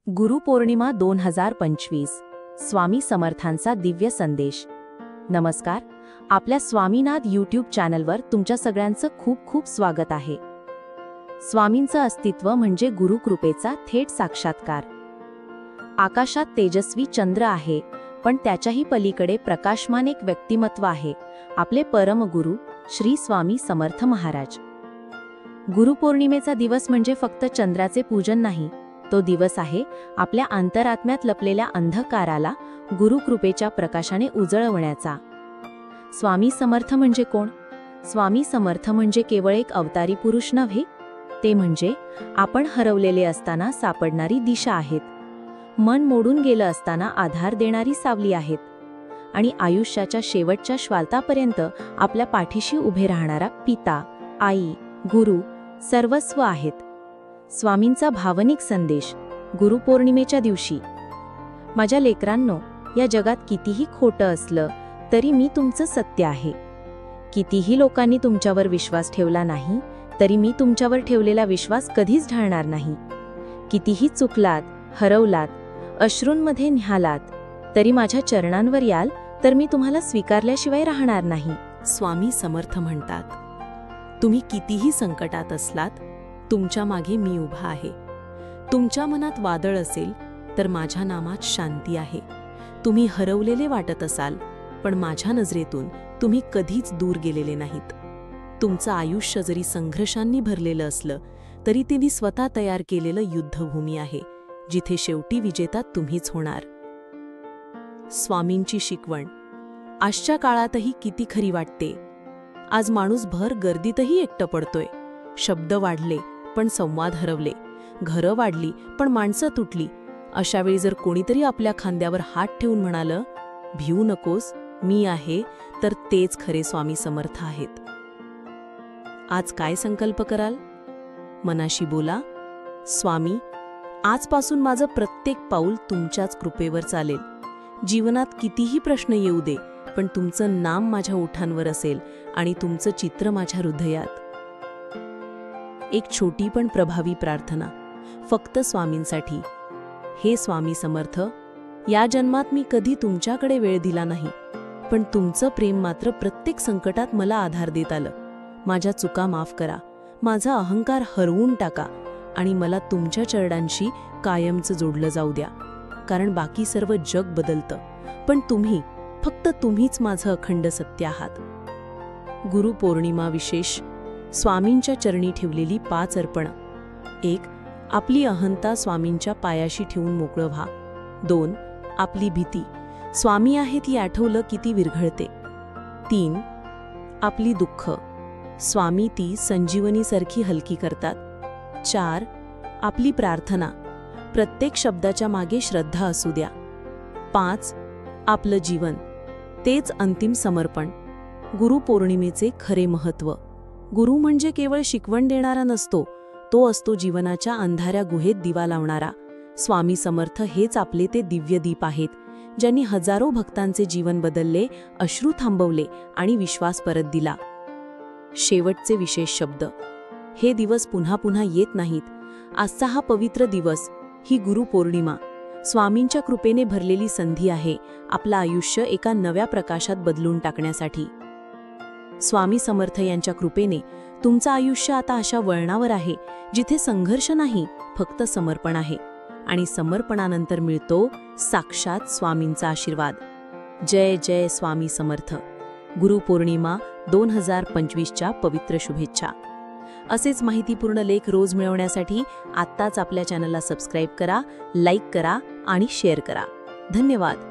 गुरुपौर्णिमा 2025 स्वामी समर्थांचा दिव्य संदेश। नमस्कार, आपल्या स्वामीनाथ यूट्यूब चॅनलवर तुमच्या सगळ्यांचं खूप खूप स्वागत आहे। स्वामींचं अस्तित्व म्हणजे गुरुकृपेचा थेट साक्षात्कार। आकाशात तेजस्वी चंद्र आहे, पण त्याच्याही पलीकडे प्रकाशमान एक व्यक्तिमत्व आहे, आपले परमगुरु श्री स्वामी समर्थ महाराज। गुरुपौर्णिमेचा दिवस म्हणजे फक्त चंद्राचे पूजन नाही, तो दिवस आहे आपल्या अंतरात्म्यात लपलेल्या अंधकाराला गुरुकृपेच्या प्रकाशाने उजळवण्याचा। स्वामी समर्थ म्हणजे कोण? स्वामी समर्थ म्हणजे केवळ एक अवतारी पुरुष नव्हे, ते म्हणजे आपण हरवलेले असताना सापडणारी दिशा आहेत, मन मोडून गेलं असताना आधार देणारी सावली आहेत, आणि आयुष्याच्या शेवटच्या श्वासापर्यंत आपल्या पाठीशी उभे राहणारा पिता, आई, गुरु, सर्वस्व आहेत। स्वामींचा भावनिक संदेश गुरुपौर्णिमेच्या दिवशी। माझ्या लेकरांनो, या जगात कितीही खोटं असलं तरी मी तुमचं सत्य आहे। कितीही लोकांनी तुमच्यावर विश्वास ठेवला नाही तरी मी तुमच्यावर ठेवलेला विश्वास कधीच ढळणार नाही। कितीही चुकलात, हरवलात, अश्रूंमध्ये न्हालात तरी माझ्या चरणांवर याल तर मी तुम्हाला स्वीकारल्याशिवाय राहणार नाही। स्वामी समर्थ म्हणतात, तुम्ही कितीही संकटात असलात, तुमच्या मागे मी उभा आहे। तुमच्या मनात वादळ असेल तर माझ्या नामात शांती आहे। तुम्ही हरवलेले वाटत असाल, पण माझ्या नजरेतून तुम्ही कधीच दूर गेलेले नाहीत। तुमचं आयुष्य जरी संघर्षांनी भरलेलं असलं तरी ते मी स्वतः तयार केलेलं युद्धभूमी आहे, जिथे शेवटी विजेता तुम्हीच होणार। स्वामींची शिकवण आजच्या काळातही किती खरी वाटते। आज माणूस भर गर्दीतही एकटं पडतोय। शब्द वाढले पण संवाद हरवले, घरं वाढली पण माणसं तुटली। अशावेळी जर कोणीतरी आपल्या खांद्यावर हात ठेवून म्हणालं, भिऊ नकोस, मी आहे, तर तेच खरे स्वामी समर्थ आहेत। आज काय संकल्प कराल? मनाशी बोला, स्वामी, आजपासून माझं प्रत्येक पाऊल तुमच्याच कृपेवर चालेल। जीवनात कितीही प्रश्न येऊ दे, पण तुमचं नाम माझ्या ओठांवर असेल आणि तुमचं चित्र माझ्या हृदयात। एक छोटी पण प्रभावी प्रार्थना फक्त स्वामींसाठी। हे स्वामी समर्थ, या जन्मात मी कधी तुमच्याकडे वेळ दिला नाही, पण तुमचं प्रेम मात्र प्रत्येक संकटात मला आधार देत आलं। माझ्या चुका माफ करा, माझा अहंकार हरवून टाका आणि मला तुमच्या चरणांशी कायमचं जोडलं जाऊ द्या। कारण बाकी सर्व जग बदलतं, पण तुम्ही, फक्त तुम्हीच माझं अखंड सत्य आहात। गुरुपौर्णिमा विशेष स्वामींच्या चरणी ठेवलेली 5 अर्पणं। 1. आपली अहंता स्वामींच्या पायाशी ठेवून मोकळं व्हा। 2. आपली भीती, स्वामी आहेत ही आठवलं की ती विरघळते। 3. आपली दुःख, स्वामी ती संजीवनीसारखी हलकी करतात। 4. आपली प्रार्थना, प्रत्येक शब्दाच्या मागे श्रद्धा असू द्या। 5. आपलं जीवन, तेच अंतिम समर्पण। गुरुपौर्णिमेचे खरे महत्त्व। गुरु म्हणजे केवळ शिकवण देणारा नसतो, तो असतो जीवनाच्या अंधाऱ्या गुहेत दिवा लावणारा। स्वामी समर्थ हेच आपले ते दिव्य दीप आहेत, ज्यांनी हजारो भक्तांचे जीवन बदलले, अश्रू थांबवले आणि विश्वास परत दिला। शेवटचे विशेष शब्द, हे दिवस पुन्हा पुन्हा येत नाहीत। आजचा हा पवित्र दिवस, ही गुरुपौर्णिमा, स्वामींच्या कृपेने भरलेली संधी आहे आपलं आयुष्य एका नव्या प्रकाशात बदलून टाकण्यासाठी। स्वामी समर्थ यांच्या कृपेने तुमचं आयुष्य आता अशा वळणावर आहे जिथे संघर्ष नाही, फक्त समर्पण आहे, आणि समर्पणानंतर मिळतो साक्षात स्वामींचा आशीर्वाद। जय जय स्वामी समर्थ। गुरुपौर्णिमा 2025च्या पवित्र शुभेच्छा। असेच माहितीपूर्ण लेख रोज मिळवण्यासाठी आत्ताच आपल्या चॅनलला सबस्क्राईब करा, लाईक करा आणि शेअर करा। धन्यवाद।